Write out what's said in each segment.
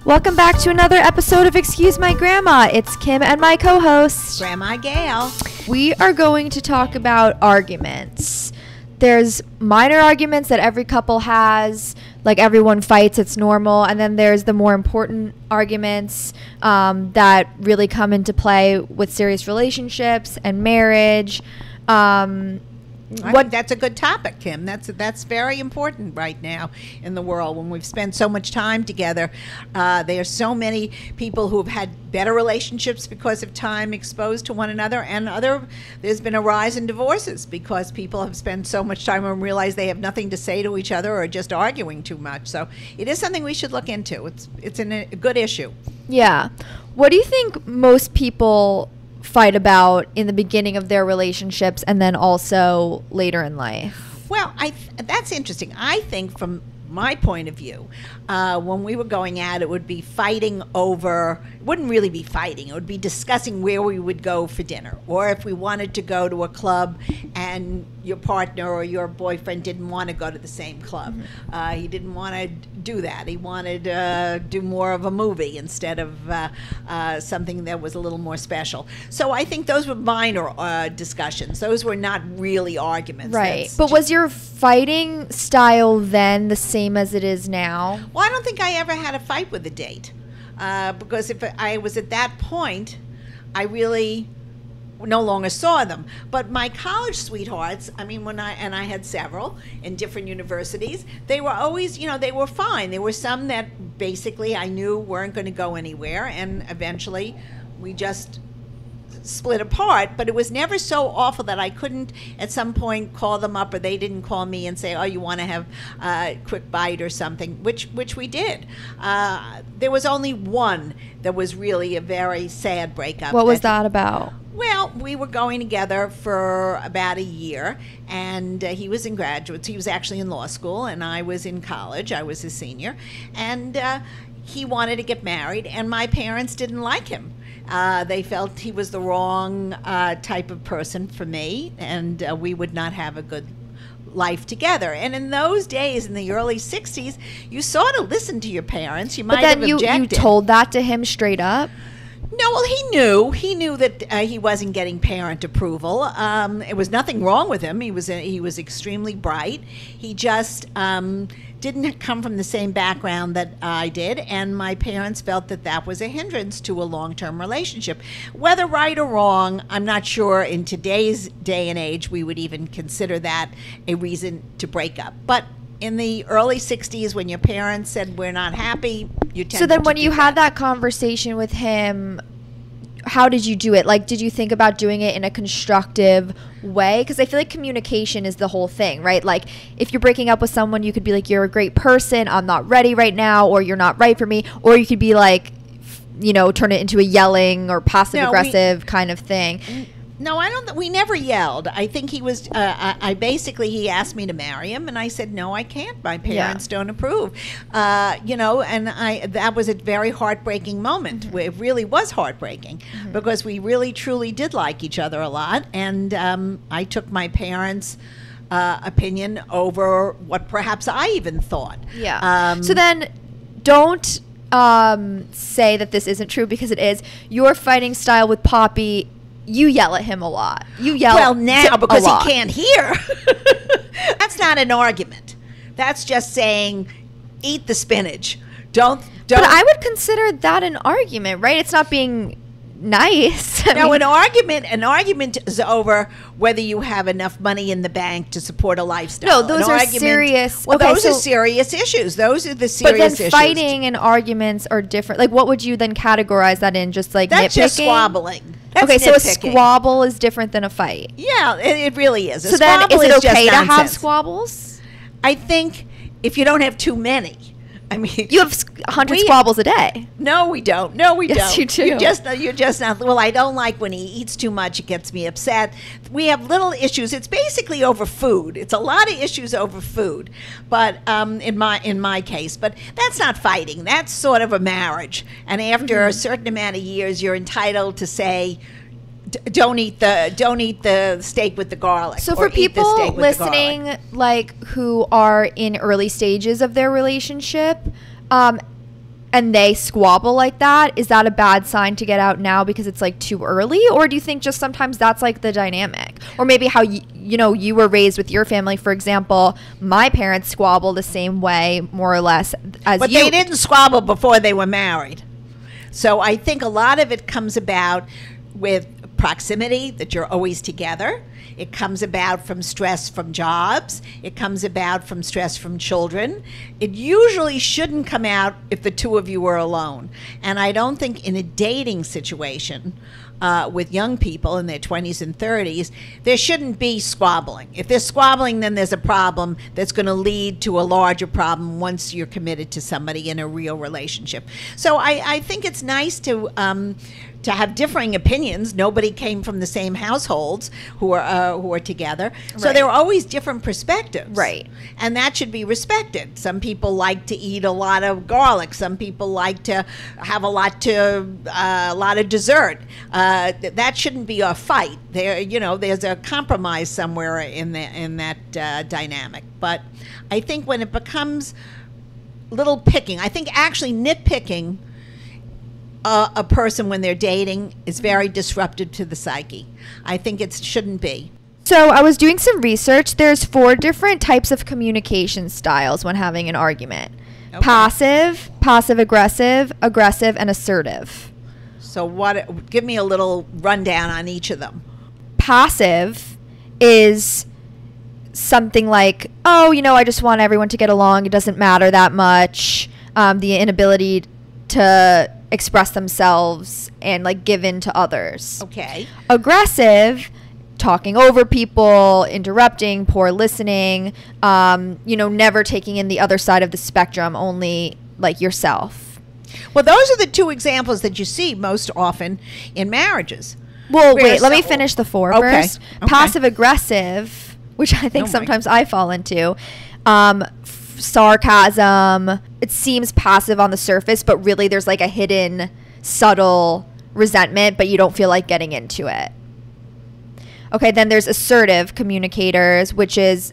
Welcome back to another episode of Excuse My Grandma. It's Kim and my co-host, Grandma Gail. We are going to talk about arguments. There's minor arguments that every couple has, like everyone fights, it's normal. And then there's the more important arguments that really come into play with serious relationships and marriage. I think that's a good topic, Kim. That's very important right now in the world when we've spent so much time together. There are so many people who have had better relationships because of time exposed to one another, and there's been a rise in divorces because people have spent so much time and realize they have nothing to say to each other or are just arguing too much. So it is something we should look into. It's a good issue. Yeah. What do you think most people fight about in the beginning of their relationships and then also later in life? Well, that's interesting. I think from my point of view, when we were going out, it would be fighting over, it wouldn't really be fighting, it would be discussing where we would go for dinner, or if we wanted to go to a club and your partner or your boyfriend didn't want to go to the same club. Mm-hmm. He didn't want to do that. He wanted to do more of a movie instead of something that was a little more special. So I think those were minor discussions. Those were not really arguments. Right. But was your fighting style then the same as it is now? Well, I don't think I ever had a fight with a date because if I was at that point, I really no longer saw them. But my college sweethearts, I mean, I had several in different universities, they were always, they were fine. There were some that basically I knew weren't going to go anywhere, and eventually we just split apart. But it was never so awful that I couldn't at some point call them up, or they didn't call me and say, oh, you want to have a quick bite or something, which we did. There was only one that was really a very sad breakup. What was that about? Well, we were going together for about a year, and he was in graduate. He was actually in law school, and I was in college. I was a senior, and he wanted to get married, and my parents didn't like him. They felt he was the wrong type of person for me, and we would not have a good life together. And in those days, in the early 60s, you sort of listened to your parents. You might have objected. But then you told that to him straight up? No, well, he knew that he wasn't getting parent approval. It was nothing wrong with him. He was extremely bright. He just didn't come from the same background that I did, and my parents felt that was a hindrance to a long-term relationship. Whether right or wrong, I'm not sure in today's day and age we would even consider that a reason to break up. But in the early 60s, when your parents said we're not happy, you tended to. So then when you had that conversation with him, how did you do it? Like, did you think about doing it in a constructive way? Because I feel like communication is the whole thing, right? Like, if you're breaking up with someone, you could be like, you're a great person, I'm not ready right now, or you're not right for me. Or you could be like, turn it into a yelling or passive-aggressive kind of thing. No, I don't. We never yelled. I think he was. He asked me to marry him, and I said no, I can't. My parents don't approve. And that was a very heartbreaking moment. Mm-hmm. It really was heartbreaking because we really truly did like each other a lot, and I took my parents' opinion over what perhaps I even thought. Yeah. So then, don't say that this isn't true, because it is. Your fighting style with Poppy, you yell at him a lot. You yell. Well, now because he can't hear. That's not an argument. That's just saying, eat the spinach. Don't. But I would consider that an argument, right? It's not being nice. No, an argument is over whether you have enough money in the bank to support a lifestyle. No, those are serious. Well, those are serious issues. Those are the serious issues. But then fighting and arguments are different. Like, what would you then categorize that in? Just like that's nitpicking? Just squabbling. That's okay, nitpicking. So a squabble is different than a fight. Yeah, it really is. So then, is it okay to have squabbles? I think if you don't have too many. I mean, you have 100 squabbles a day. No, we don't. No, we don't. Yes, you do. You're just not. Well, I don't like when he eats too much. It gets me upset. We have little issues. It's basically over food. It's a lot of issues over food. But in my case, but that's not fighting. That's sort of a marriage. And after a certain amount of years, you're entitled to say, don't eat the steak with the garlic. So for people listening, like, who are in early stages of their relationship, and and they squabble like that, is that a bad sign to get out now because it's like too early? Or do you think just sometimes that's like the dynamic? Or maybe how you were raised with your family, for example, my parents squabble the same way more or less as But you. they didn't squabble before they were married. So I think a lot of it comes about with proximity, that you're always together. It comes about from stress from jobs. It comes about from stress from children. It usually shouldn't come out if the two of you were alone. And I don't think in a dating situation with young people in their 20s and 30s, there shouldn't be squabbling. If there's squabbling, then there's a problem that's going to lead to a larger problem once you're committed to somebody in a real relationship. So I think it's nice to have differing opinions. Nobody came from the same households who are together, so Right. there are always different perspectives, Right. And that should be respected. Some people like to eat a lot of garlic. Some people like to have a lot of dessert. That shouldn't be a fight. There's a compromise somewhere in that dynamic. But I think when it becomes little picking, I think actually nitpicking a person when they're dating is very disruptive to the psyche. I think it shouldn't be. So I was doing some research. There's 4 different types of communication styles when having an argument. Okay. Passive, passive-aggressive, aggressive, and assertive. So give me a little rundown on each of them. Passive is something like, oh, I just want everyone to get along. It doesn't matter that much. The inability to express themselves and like give in to others. Okay. Aggressive, talking over people, interrupting, poor listening, never taking in the other side of the spectrum, only like yourself. Well, those are the 2 examples that you see most often in marriages. Well, wait, let me finish the 4 Okay. first. Okay. Passive aggressive, which I think Oh my. sometimes I fall into. Sarcasm. It seems passive on the surface, but really there's like a hidden, subtle resentment, but you don't feel like getting into it. Okay, then there's assertive communicators, which is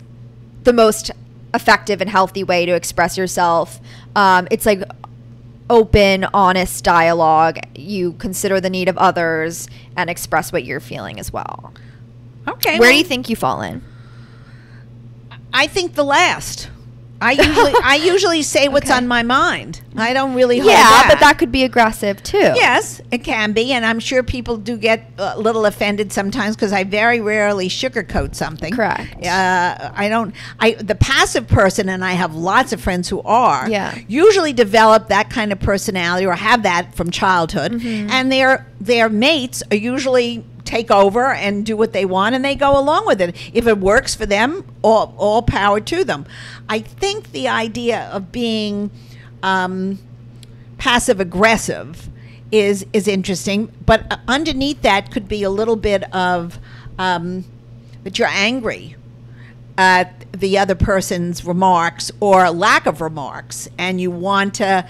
the most effective and healthy way to express yourself. It's like open, honest dialogue. You consider the need of others and express what you're feeling as well. Okay. Where do you think you fall in? I think the last. I usually say what's Okay. on my mind. I don't really hold Yeah, but that could be aggressive too. Yes, it can be, and I'm sure people do get a little offended sometimes because I very rarely sugarcoat something. Correct. The passive person, and I have lots of friends who are, Yeah. usually develop that kind of personality or have that from childhood, Mm-hmm. and their mates are usually take over and do what they want, and they go along with it. If it works for them, all power to them. I think the idea of being passive aggressive is interesting, but underneath that could be a little bit of that you're angry at the other person's remarks or lack of remarks, and you want to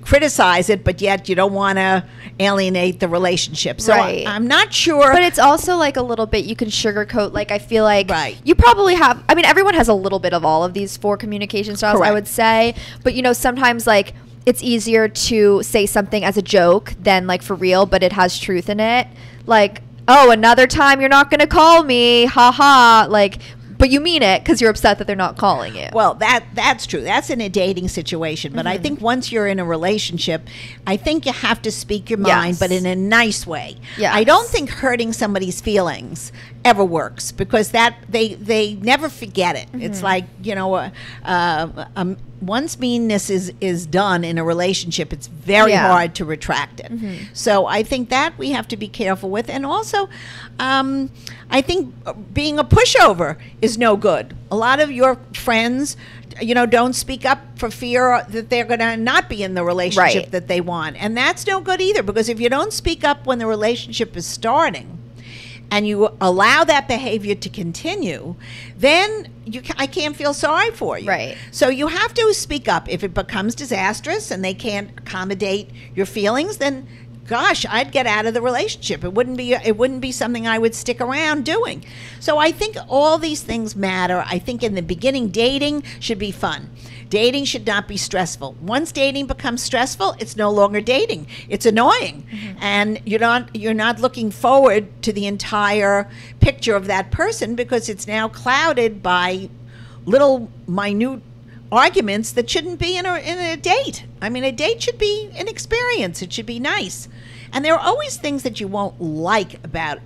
criticize it, but yet you don't want to alienate the relationship. So Right. I'm not sure. But it's also like a little bit you can sugarcoat. Like I feel like Right. you probably have. I mean, everyone has a little bit of all of these 4 communication styles, I Correct. would say. But sometimes like it's easier to say something as a joke than like for real, but it has truth in it. Like, oh, another time you're not gonna call me, haha. Like, but you mean it because you're upset that they're not calling you. Well, that's true. That's in a dating situation. But I think once you're in a relationship, I think you have to speak your mind, Yes. but in a nice way. Yes. I don't think hurting somebody's feelings ever works because they never forget it. It's like, once meanness is done in a relationship, it's very Yeah. hard to retract it. So I think that we have to be careful with. And also, I think being a pushover is no good. A lot of your friends, don't speak up for fear that they're going to not be in the relationship Right. that they want. And that's no good either, because if you don't speak up when the relationship is starting and you allow that behavior to continue, then I can't feel sorry for you. Right. So you have to speak up. If it becomes disastrous and they can't accommodate your feelings, then gosh, I'd get out of the relationship. It wouldn't be something I would stick around doing. So I think all these things matter. I think in the beginning, dating should be fun. Dating should not be stressful. Once dating becomes stressful, it's no longer dating. It's annoying. And you're not looking forward to the entire picture of that person, because it's now clouded by little minute arguments that shouldn't be in a date. I mean, a date should be an experience. It should be nice. And there are always things that you won't like about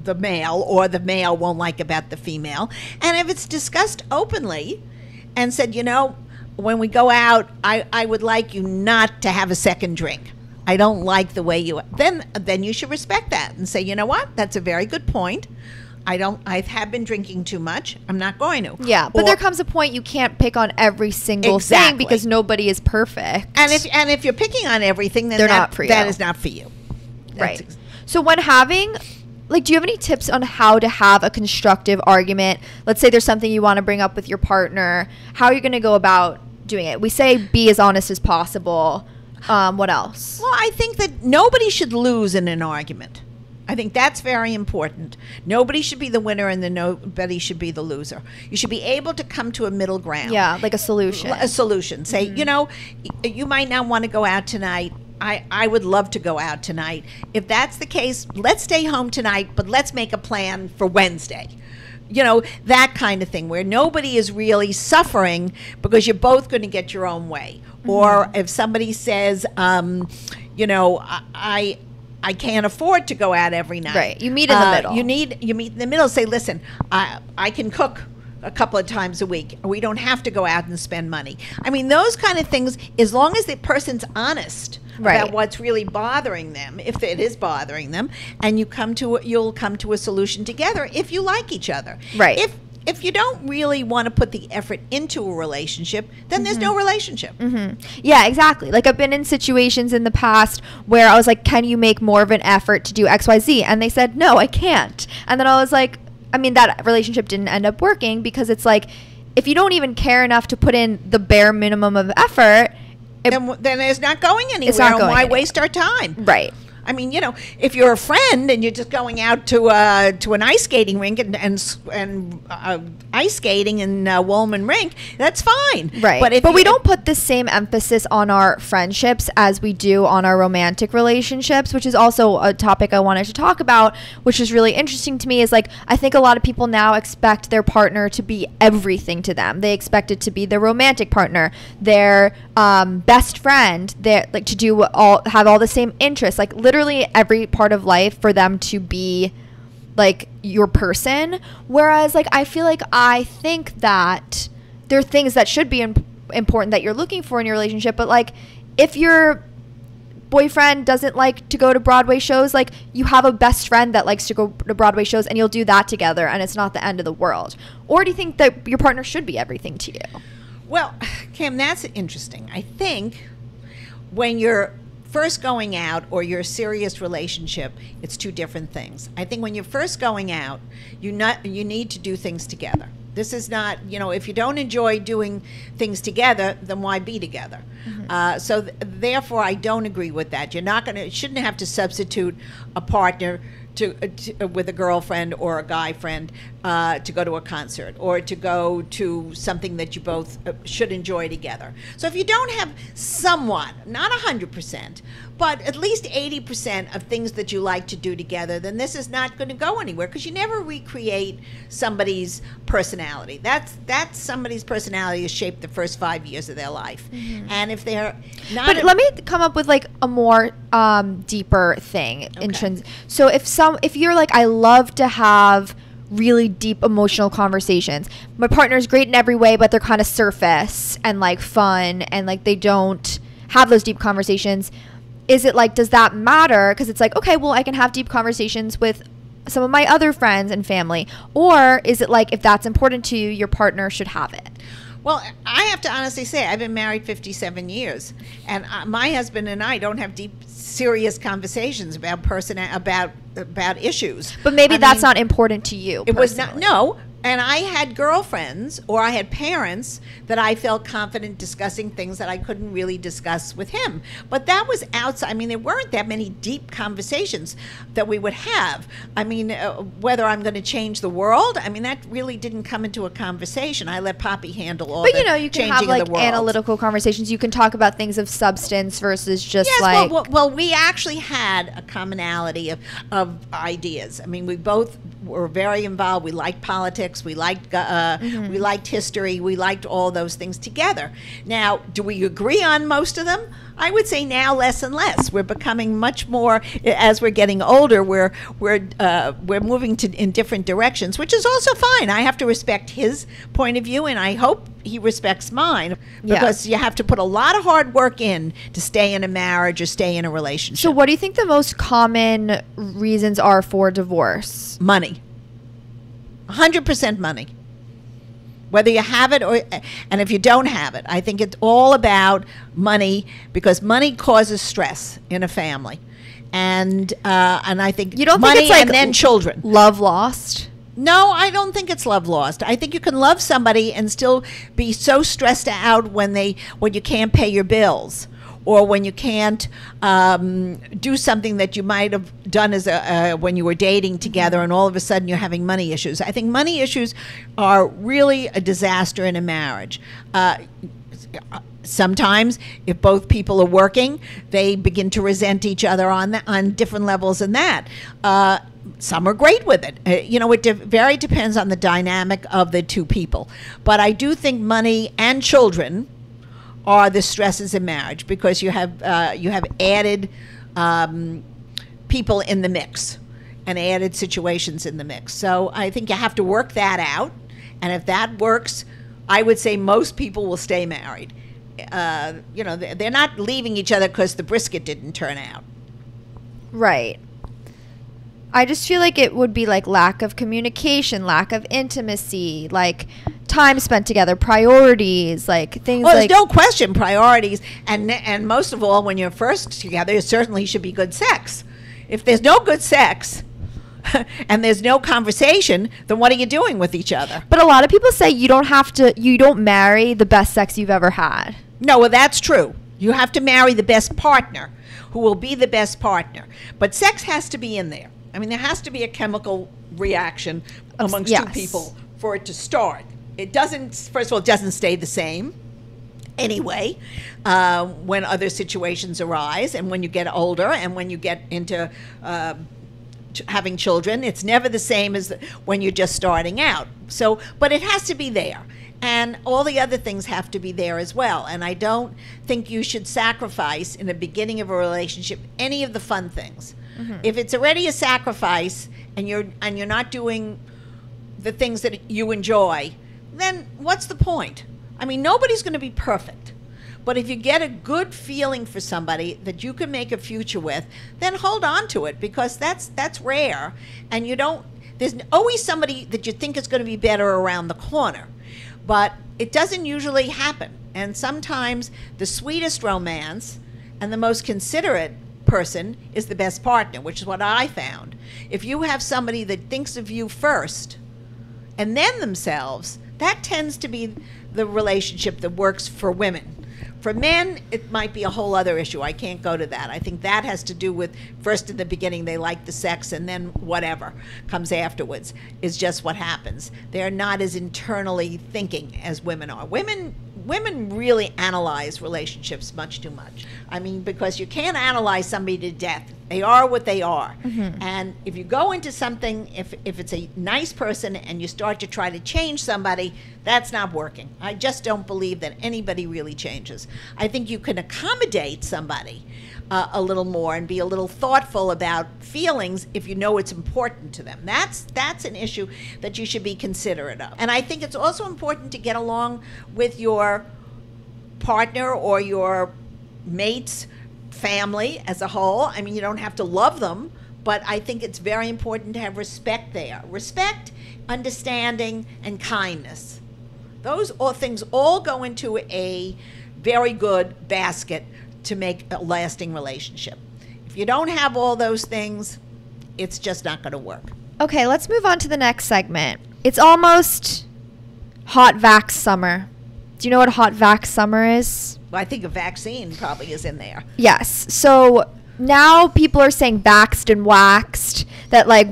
the male, or the male won't like about the female. And if it's discussed openly and said, when we go out, I would like you not to have a second drink. I don't like the way you, then you should respect that and say, you know what, that's a very good point. I have been drinking too much. I'm not going to. Yeah, but there comes a point you can't pick on every single thing, because nobody is perfect. And if you're picking on everything, then they're not for you. That is not for you. Right. So when having, do you have any tips on how to have a constructive argument? Let's say there's something you want to bring up with your partner. How are you going to go about doing it? We say be as honest as possible. What else? Well, I think that nobody should lose in an argument. I think that's very important. Nobody should be the winner, and nobody should be the loser. You should be able to come to a middle ground. Yeah, like a solution. A solution. Say, you might not want to go out tonight. I would love to go out tonight. If that's the case, let's stay home tonight, but let's make a plan for Wednesday. That kind of thing, where nobody is really suffering because you're both going to get your own way. Or if somebody says, I can't afford to go out every night. Right. You meet in the middle. You meet in the middle. Say, listen, I can cook a couple of times a week. We don't have to go out and spend money. I mean, those kind of things, as long as the person's honest about what's really bothering them, if it is bothering them, and you'll come to a solution together if you like each other. Right. If you don't really want to put the effort into a relationship, then there's no relationship. Yeah, exactly. Like, I've been in situations in the past where I was like, can you make more of an effort to do XYZ? And they said, no, I can't. And then I was like, that relationship didn't end up working, because it's like, if you don't even care enough to put in the bare minimum of effort, then it's not going anywhere. Why waste our time? Right. I mean, if you're a friend and you're just going out to an ice skating rink and ice skating in Woolman Rink, that's fine. Right. But we don't put the same emphasis on our friendships as we do on our romantic relationships, which is also a topic I wanted to talk about, which is really interesting to me. Is I think a lot of people now expect their partner to be everything to them. They expect it to be their romantic partner, their best friend, to have all the same interests, literally every part of life for them to be your person. Whereas I think that there are things that should be important that you're looking for in your relationship, but if your boyfriend doesn't like to go to Broadway shows, you have a best friend that likes to go to Broadway shows, and you'll do that together, and it's not the end of the world. Or do you think that your partner should be everything to you? Well, Kim, that's interesting. I think when you're first going out, or your serious relationship, it's two different things. I think when you're first going out, you need to do things together. This is not, if you don't enjoy doing things together, then why be together? So therefore, I don't agree with that. Shouldn't have to substitute a partner with a girlfriend or a guy friend to go to a concert, or to go to something that you both should enjoy together. So if you don't have somewhat, not 100%, but at least 80% of things that you like to do together, then this is not going to go anywhere, because you never recreate somebody's personality. That's somebody's personality is shaped the first 5 years of their life. And if they're not... But let me come up with a more deeper thing. Okay. So if you're I love to have really deep emotional conversations. My partner's great in every way, but they're kind of surface and fun, and they don't have those deep conversations. Is it does that matter? Because it's okay, well, I can have deep conversations with some of my other friends and family. Or is it if that's important to you, your partner should have it? Well, I have to honestly say, I've been married 57 years, and my husband and I don't have deep, serious conversations about issues. But maybe that's not important to you. It was not. No, And I had girlfriends or I had parents that I felt confident discussing things that I couldn't really discuss with him. But that was outside. I mean, there weren't that many deep conversations that we would have. I mean, whether I'm going to change the world, I mean, that really didn't come into a conversation. I let Poppy handle all the changing of the world. But, you can have, like, analytical conversations. You can talk about things of substance versus just, yes, like... Well, we actually had a commonality of ideas. I mean, we both were very involved. We liked politics. We liked we liked history. We liked all those things together. Now, do we agree on most of them? I would say now less and less. We're becoming much more, as we're getting older. We're moving in different directions, which is also fine. I have to respect his point of view, and I hope he respects mine, because you have to put a lot of hard work in to stay in a marriage or stay in a relationship. So, what do you think the most common reasons are for divorce? Money. 100% money, whether you have it and if you don't have it. I think it's all about money, because money causes stress in a family, and I think you don't money think it's like and then children. Love lost? No, I don't think it's love lost. I think you can love somebody and still be so stressed out when you can't pay your bills, or when you can't do something that you might have done when you were dating together, and all of a sudden you're having money issues. I think money issues are really a disaster in a marriage. Sometimes, if both people are working, they begin to resent each other on different levels than that. Some are great with it. It very depends on the dynamic of the two people. But I do think money and children are the stresses in marriage, because you have added people in the mix and added situations in the mix. So I think you have to work that out, and if that works, I would say most people will stay married. They're not leaving each other because the brisket didn't turn out. Right. I just feel like it would be like lack of communication, lack of intimacy, like time spent together, priorities, like things. Well, there's no question priorities, and most of all, when you're first together, it certainly should be good sex. If there's no good sex and there's no conversation, then what are you doing with each other? But a lot of people say you don't marry the best sex you've ever had. No, well, that's true. You have to marry the best partner, who will be the best partner. But sex has to be in there. I mean, there has to be a chemical reaction amongst two people for it to start. It doesn't, first of all, it doesn't stay the same anyway when other situations arise, and when you get older, and when you get into having children. It's never the same as when you're just starting out. So, but it has to be there. And all the other things have to be there as well. And I don't think you should sacrifice in the beginning of a relationship any of the fun things. Mm-hmm. If it's already a sacrifice and you're not doing the things that you enjoy, then what's the point? I mean, nobody's going to be perfect. But if you get a good feeling for somebody that you can make a future with, then hold on to it, because that's rare. And there's always somebody that you think is going to be better around the corner. But it doesn't usually happen. And sometimes the sweetest romance and the most considerate person is the best partner, which is what I found. If you have somebody that thinks of you first and then themselves, that tends to be the relationship that works for women. For men, it might be a whole other issue. I can't go to that. I think that has to do with, first in the beginning, they like the sex, and then whatever comes afterwards is just what happens. They're not as internally thinking as women are. Women really analyze relationships much too much. I mean, because you can't analyze somebody to death. They are what they are. Mm-hmm. And if you go into something, if it's a nice person and you start to try to change somebody, that's not working. I just don't believe that anybody really changes. I think you can accommodate somebody a little more and be a little thoughtful about feelings if you know it's important to them. That's an issue that you should be considerate of. And I think it's also important to get along with your partner or your mate's family as a whole. I mean, you don't have to love them, but I think it's very important to have respect there. Respect, understanding, and kindness. Those things all go into a very good basket to make a lasting relationship. If you don't have all those things, it's just not going to work. Okay, let's move on to the next segment. It's almost Hot Vaxx Summer. Do you know what Hot Vaxx Summer is? Well, I think a vaccine probably is in there. Yes. So now people are saying vaxxed and waxed, that like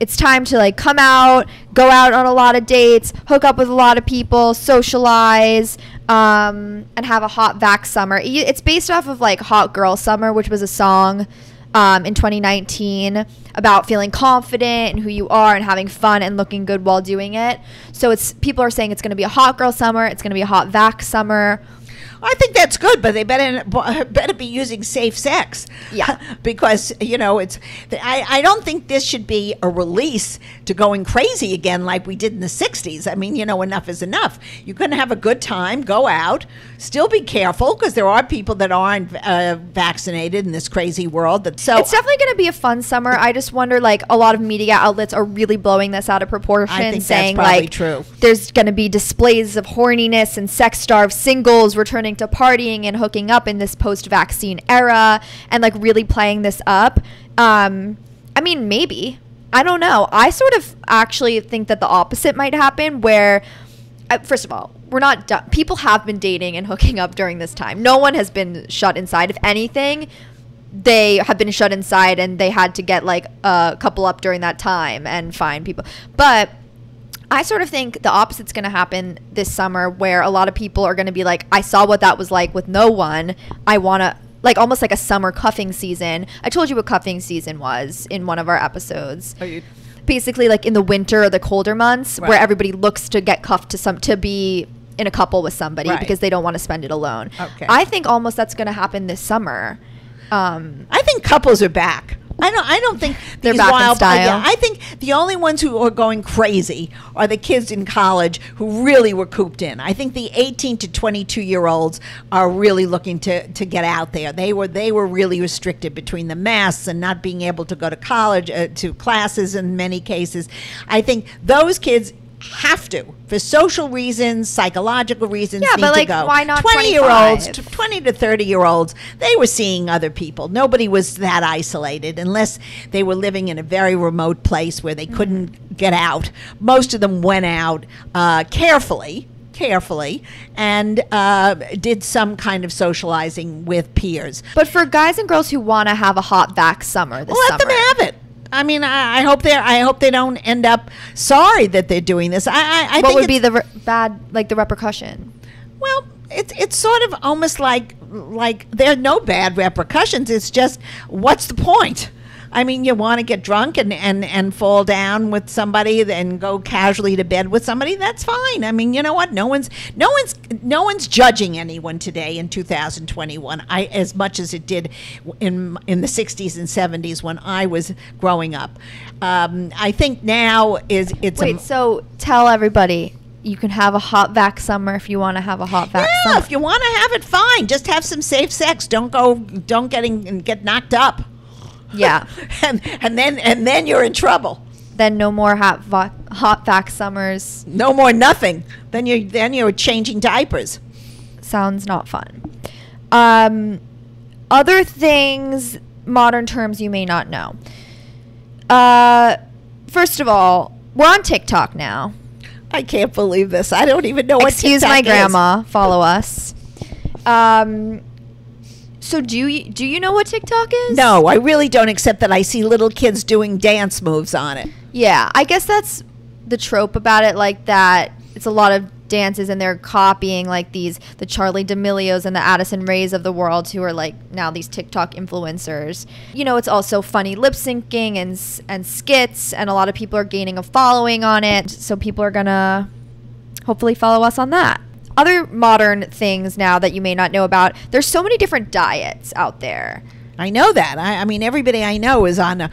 it's time to like come out, go out on a lot of dates, hook up with a lot of people, socialize, and have a hot vax summer. It's based off of like Hot Girl Summer, which was a song in 2019 about feeling confident in who you are and having fun and looking good while doing it. So people are saying it's going to be a hot girl summer, it's going to be a hot vax summer. I think that's good, but they better be using safe sex. Yeah. Because, I don't think this should be a release to going crazy again like we did in the 60s. I mean, enough is enough. You're going to have a good time, go out, still be careful, because there are people that aren't vaccinated in this crazy world. So it's definitely going to be a fun summer. I just wonder, like, a lot of media outlets are really blowing this out of proportion, I think saying, that's probably like, true. There's going to be displays of horniness and sex-starved singles returning to partying and hooking up in this post-vaccine era, and like really playing this up. I mean, maybe, I don't know. I sort of actually think that the opposite might happen, where first of all, we're not done. People have been dating and hooking up during this time. No one has been shut inside. If anything, they have been shut inside and they had to get like a couple up during that time and find people. But I sort of think the opposite's going to happen this summer, where a lot of people are going to be like, I saw what that was like with no one. I want to, like, almost like a summer cuffing season. I told you what cuffing season was in one of our episodes. Basically, like in the winter or the colder months, right, where everybody looks to get cuffed to be in a couple with somebody, right, because they don't want to spend it alone. Okay. I think almost that's going to happen this summer. I think couples are back. I don't think they're these back wild, in style. Yeah, I think the only ones who are going crazy are the kids in college who really were cooped in. I think the 18 to 22-year-olds are really looking to get out there. They were really restricted between the masks and not being able to go to college, to classes in many cases. I think those kids have to, for social reasons, psychological reasons, yeah, need but like, to go. why not 20-year-olds, 20 to 30-year-olds, they were seeing other people. Nobody was that isolated unless they were living in a very remote place where they couldn't get out. Most of them went out carefully, and did some kind of socializing with peers. But for guys and girls who want to have a hot vax summer this summer, let them have it. I mean, I hope they don't end up sorry that they're doing this. I what think would be the the repercussion? Well, it's sort of almost like there are no bad repercussions. It's just, what's the point? I mean, you want to get drunk and fall down with somebody and go casually to bed with somebody. That's fine. I mean, you know what? No one's judging anyone today in 2021. As much as it did in the 60s and 70s when I was growing up. I think now so tell everybody. You can have a hot vax summer if you want to have a hot vax summer. Yeah, if you want to have it, fine. Just have some safe sex. Don't get knocked up. Yeah. and then you're in trouble. Then no more hot vax summers. No more nothing. Then you're changing diapers. Sounds not fun. Other things, modern terms you may not know. First of all, we're on TikTok now. I can't believe this. I don't even know what TikTok is. Excuse my grandma. Follow us. So do you know what TikTok is? No, I really don't, except that I see little kids doing dance moves on it. Yeah, I guess that's the trope about it, like that it's a lot of dances and they're copying like the Charli D'Amelios and the Addison Rays of the world, who are like now these TikTok influencers. It's also funny lip syncing and skits, and a lot of people are gaining a following on it, so people are gonna hopefully follow us on that. Other modern things now that you may not know about, there's so many different diets out there. I know that. I mean, everybody I know is on a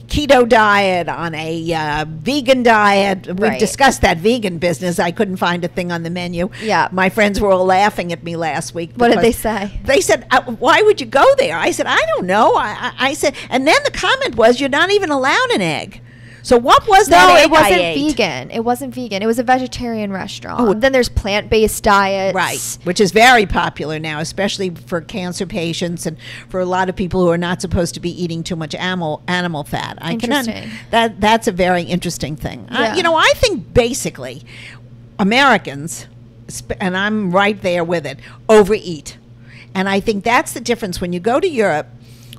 keto diet, on a vegan diet. We've discussed that vegan business. I couldn't find a thing on the menu. Yeah. My friends were all laughing at me last week. What did they say? They said, why would you go there? I said, I don't know. I said, and then the comment was, you're not even allowed an egg. So what was No, that egg it wasn't I ate? vegan. It wasn't vegan. It was a vegetarian restaurant. Oh. Then there's plant-based diets. Right, which is very popular now, especially for cancer patients and for a lot of people who are not supposed to be eating too much animal fat. Interesting. That's a very interesting thing. Yeah. I think basically Americans, and I'm right there with it, overeat. And I think that's the difference when you go to Europe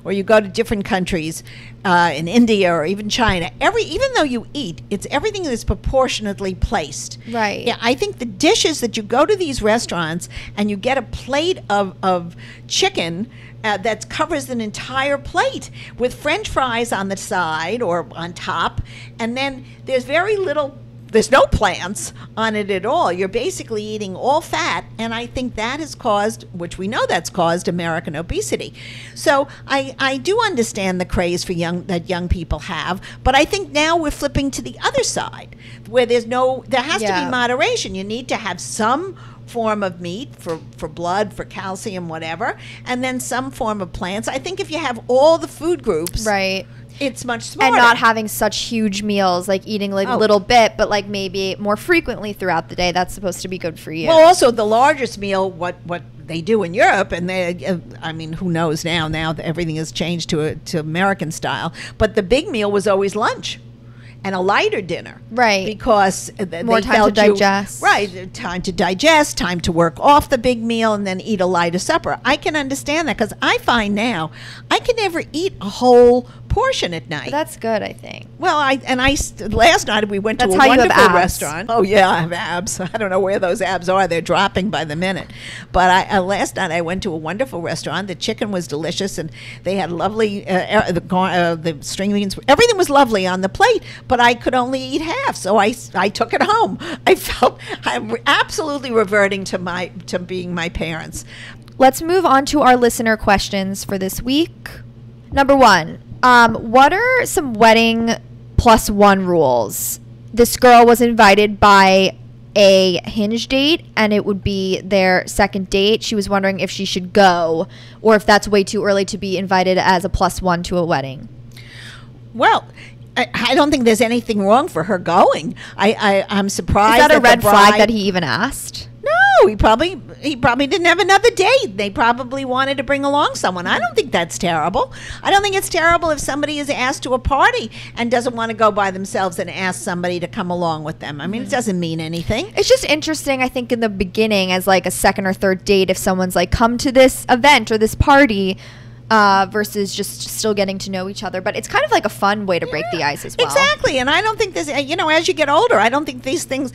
or you go to different countries in India or even China. Even though you eat, it's everything is proportionately placed. Right. Yeah, I think the dishes that you go to these restaurants and you get a plate of chicken that covers an entire plate with French fries on the side or on top, and then there's very little. There's no plants on it at all. You're basically eating all fat, and I think that has caused, which we know that's caused, American obesity. So I do understand the craze for that young people have, but I think now we're flipping to the other side, where there has to be moderation. You need to have some form of meat for blood, for calcium, whatever, and then some form of plants. I think if you have all the food groups, Right. it's much smarter. And not having such huge meals, like eating like a little bit, but like maybe more frequently throughout the day. That's supposed to be good for you. Well, also the largest meal, what they do in Europe, and who knows now? Now everything has changed to American style. But the big meal was always lunch. And a lighter dinner, Right. Because More they time to felt digest. Right, time to digest, time to work off the big meal, and then eat a lighter supper. I can understand that because I find now I can never eat a whole portion at night. But that's good, I think. Well, last night we went to That's a how you have wonderful abs. restaurant. Oh yeah, I have abs. I don't know where those abs are. They're dropping by the minute. But last night I went to a wonderful restaurant. The chicken was delicious, and they had lovely the string beans. Everything was lovely on the plate, but I could only eat half, so I took it home. I'm absolutely reverting to being my parents. Let's move on to our listener questions for this week. Number 1. What are some wedding +1 rules? This girl was invited by a Hinge date, and it would be their second date. She was wondering if she should go, or if that's way too early to be invited as a +1 to a wedding. Well, I don't think there's anything wrong for her going. I'm surprised. Is that a the red bride- flag that he even asked? No, he probably didn't have another date. They probably wanted to bring along someone. I don't think that's terrible. I don't think it's terrible if somebody is asked to a party and doesn't want to go by themselves and ask somebody to come along with them. I mean, it doesn't mean anything. It's just interesting, I think, in the beginning as like a second or third date, if someone's like, come to this event or this party, versus just still getting to know each other. But it's kind of like a fun way to break the ice as well. Exactly. And I don't think this, as you get older, I don't think these things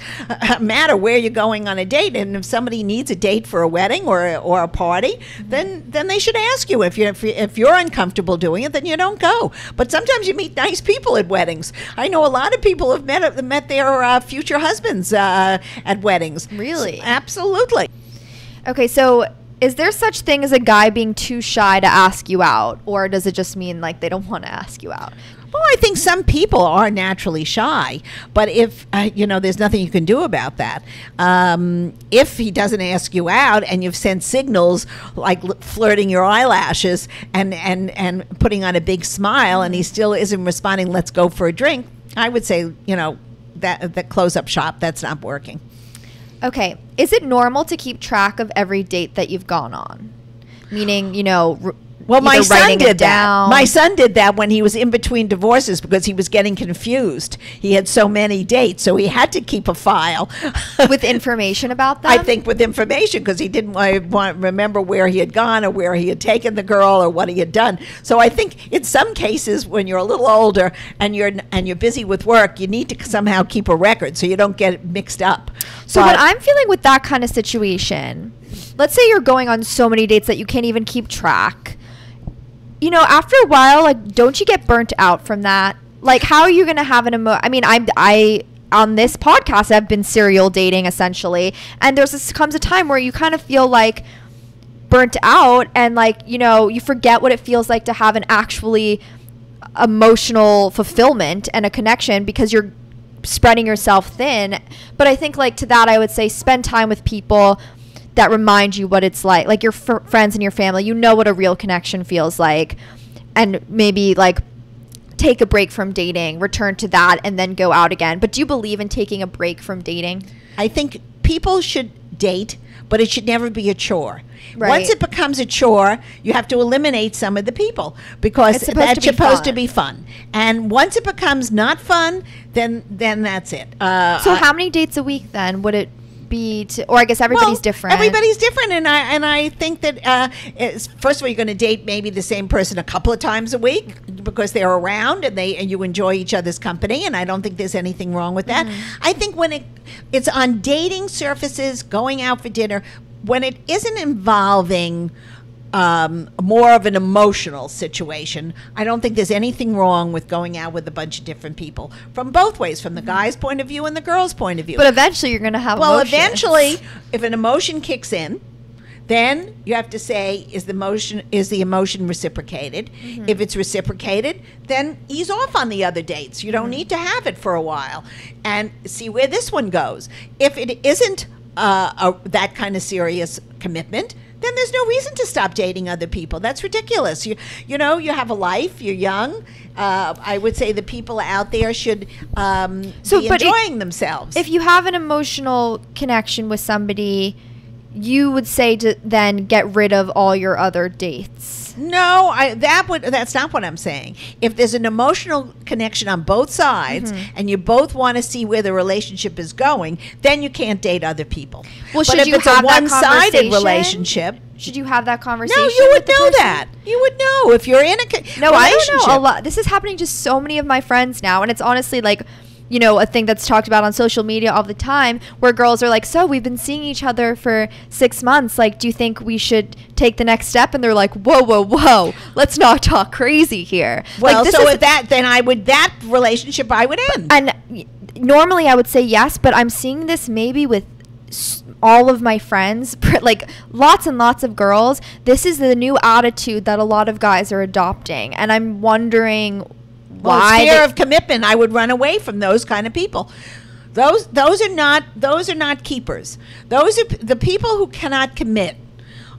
matter where you're going on a date. And if somebody needs a date for a wedding or a party, then they should ask you. If you're uncomfortable doing it, then you don't go. But sometimes you meet nice people at weddings. I know a lot of people have met their future husbands at weddings. Really? So, absolutely. Okay, so is there such thing as a guy being too shy to ask you out, or does it just mean like they don't want to ask you out? Well, I think some people are naturally shy, but if there's nothing you can do about that. If he doesn't ask you out and you've sent signals like flirting your eyelashes and putting on a big smile, and he still isn't responding, let's go for a drink, I would say that close up shop. That's not working. Okay, is it normal to keep track of every date that you've gone on? Meaning, Well, my son writing it did that. down. My son did that when he was in between divorces because he was getting confused. He had so many dates, so he had to keep a file with information about them? I think with information because he didn't want to remember where he had gone or where he had taken the girl or what he had done. So I think in some cases when you're a little older and you're busy with work, you need to somehow keep a record so you don't get it mixed up. So what I'm feeling with that kind of situation, let's say you're going on so many dates that you can't even keep track. After a while, like, don't you get burnt out from that? Like, how are you going to have an I on this podcast, I've been serial dating essentially. And comes a time where you kind of feel like burnt out and like, you forget what it feels like to have an actually emotional fulfillment and a connection because you're spreading yourself thin. But I think like to that, I would say spend time with people that remind you what it's like your friends and your family, what a real connection feels like, and maybe like take a break from dating, return to that, and then go out again. But do you believe in taking a break from dating? I think people should date, but it should never be a chore. Right. Once it becomes a chore, you have to eliminate some of the people because that's supposed to be fun. And once it becomes not fun, then that's it. So how many dates a week then would it be or I guess everybody's different. Everybody's different, and I think that first of all, you're going to date maybe the same person a couple of times a week because they're around and you enjoy each other's company, and I don't think there's anything wrong with that. I think when it's on dating surfaces, going out for dinner, when it isn't involving more of an emotional situation, I don't think there's anything wrong with going out with a bunch of different people from both ways, from the guy's point of view and the girl's point of view. But eventually you're going to have emotions. Eventually, if an emotion kicks in, then you have to say, is the emotion reciprocated? If it's reciprocated, then ease off on the other dates. You don't need to have it for a while and see where this one goes. If it isn't that kind of serious commitment, then there's no reason to stop dating other people. That's ridiculous. You have a life. You're young. I would say the people out there should be enjoying themselves. If you have an emotional connection with somebody, you would say to then get rid of all your other dates. No, that's not what I'm saying. If there's an emotional connection on both sides and you both want to see where the relationship is going, then you can't date other people. Well, but if it's a one-sided relationship, should you have that conversation? No, you would know that. You would know if you're in a relationship. I don't know a lot. This is happening to so many of my friends now, and it's honestly like, a thing that's talked about on social media all the time, where girls are like, so we've been seeing each other for 6 months. Like, do you think we should take the next step? And they're like, whoa, let's not talk crazy here. Well, like, so with that relationship I would end. And normally I would say yes, but I'm seeing this maybe with all of my friends, like lots and lots of girls. This is the new attitude that a lot of guys are adopting. And I'm wondering why. Fear of commitment. I would run away from those kind of people. Those are not keepers. Those are the people who cannot commit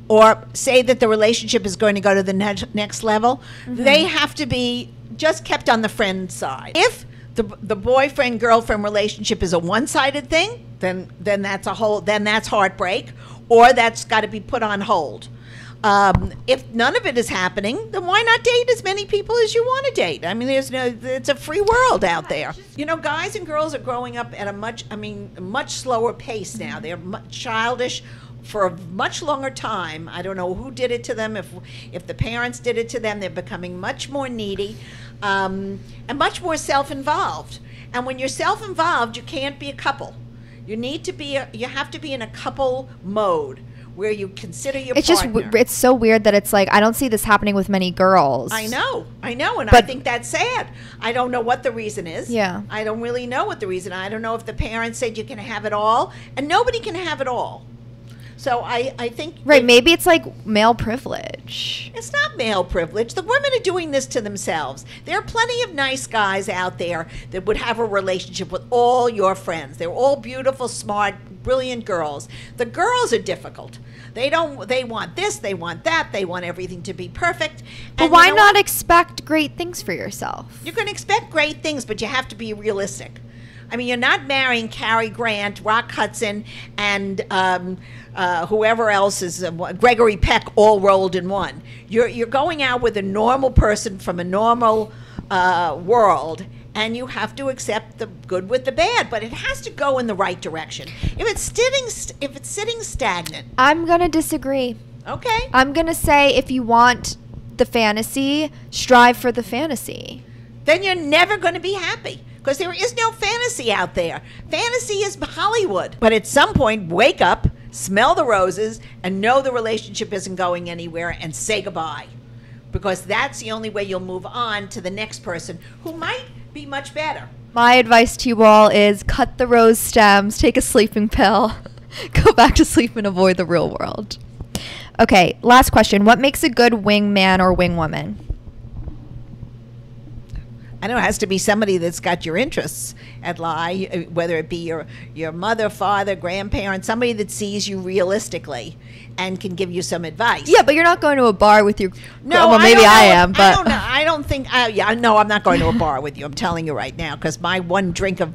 or say that the relationship is going to go to the next level. They have to be just kept on the friend side. If the boyfriend girlfriend relationship is a one-sided thing, then that's heartbreak, or that's got to be put on hold. If none of it is happening, then why not date as many people as you want to date? I mean, it's a free world out there. Guys and girls are growing up at a much slower pace now. They're childish for a much longer time. I don't know who did it to them. If the parents did it to them, they're becoming much more needy, and much more self-involved. And when you're self-involved, you can't be a couple. You have to be in a couple mode, where you consider your partner. It's so weird that it's like, I don't see this happening with many girls. I know, and I think that's sad. I don't know what the reason is. Yeah. I don't really know what the reason. I don't know if the parents said you can have it all, and nobody can have it all. So I think... Right, maybe it's like male privilege. It's not male privilege. The women are doing this to themselves. There are plenty of nice guys out there that would have a relationship with all your friends. They're all beautiful, smart, brilliant girls. The girls are difficult. They want this, they want that, they want everything to be perfect. But why not expect great things for yourself? You can expect great things, but you have to be realistic. I mean, you're not marrying Cary Grant, Rock Hudson, and whoever else is Gregory Peck all rolled in one. You're going out with a normal person from a normal world, and you have to accept the good with the bad, but it has to go in the right direction. If it's sitting stagnant, I'm gonna disagree. Okay. I'm gonna say if you want the fantasy, strive for the fantasy. Then you're never going to be happy. Because there is no fantasy out there. Fantasy is Hollywood. But at some point, wake up, smell the roses, and know the relationship isn't going anywhere, and say goodbye. Because that's the only way you'll move on to the next person who might be much better. My advice to you all is cut the rose stems, take a sleeping pill, go back to sleep, and avoid the real world. Okay, last question. What makes a good wingman or wingwoman? I know it has to be somebody that's got your interests at whether it be your mother, father, grandparent, somebody that sees you realistically and can give you some advice. Yeah, but you're not going to a bar with your. No, well, maybe I am, but I don't know. I don't think. Yeah, no, I'm not going to a bar with you. I'm telling you right now, because my one drink of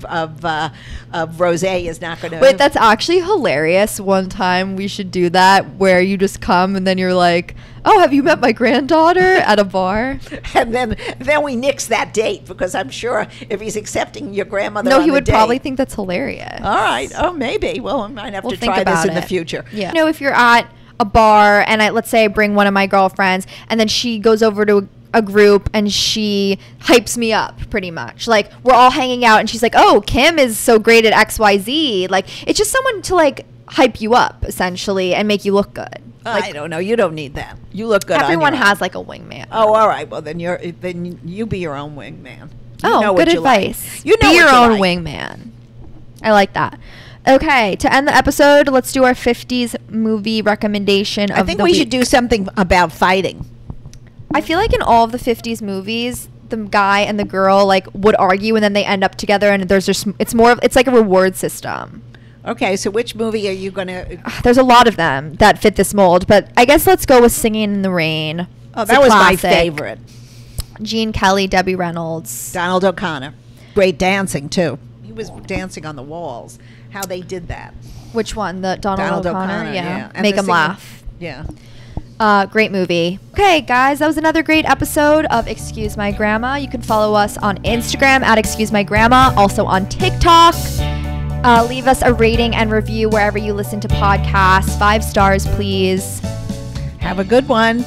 rosé is not going to. Wait, that's actually hilarious. One time we should do that, where you just come and then you're like, "Oh, have you met my granddaughter?" at a bar. And then we nix that date, because I'm sure if he's accepting your grandmother, No, on he the would date, probably think that's hilarious. all right. Oh, maybe. Well, I might have We'll to think try this about in the it. future. Yeah. You know, if you're at a bar and let's say I bring one of my girlfriends and then she goes over to a group and she hypes me up pretty much. Like, we're all hanging out and she's like, "Oh, Kim is so great at XYZ." Like, it's just someone to like hype you up essentially and make you look good. Like, I don't know. You don't need that. You look good. everyone on your has own. like a wingman. Oh, all right. Well, then you be your own wingman. You Oh, know good what you like. advice. You know Be your what you own like. wingman. I like that. Okay, to end the episode, let's do our 50s movie recommendation of I think the we week. should do something about fighting. I feel like in all of the 50s movies, the guy and the girl like would argue and then they end up together and there's just it's like a reward system. Okay, so which movie are you going to... There's a lot of them that fit this mold, but I guess let's go with Singing in the Rain. Oh, It's that a was my classic. favorite. Gene Kelly, Debbie Reynolds. Donald O'Connor. Great dancing, too. He was dancing on the walls. How they did that. Which one? The Donald O'Connor? Yeah. And Make the him singing- laugh. Yeah. Great movie. Okay, guys, that was another great episode of Excuse My Grandma. You can follow us on Instagram at Excuse My Grandma, also on TikTok. Leave us a rating and review wherever you listen to podcasts. 5 stars, please. Have a good one.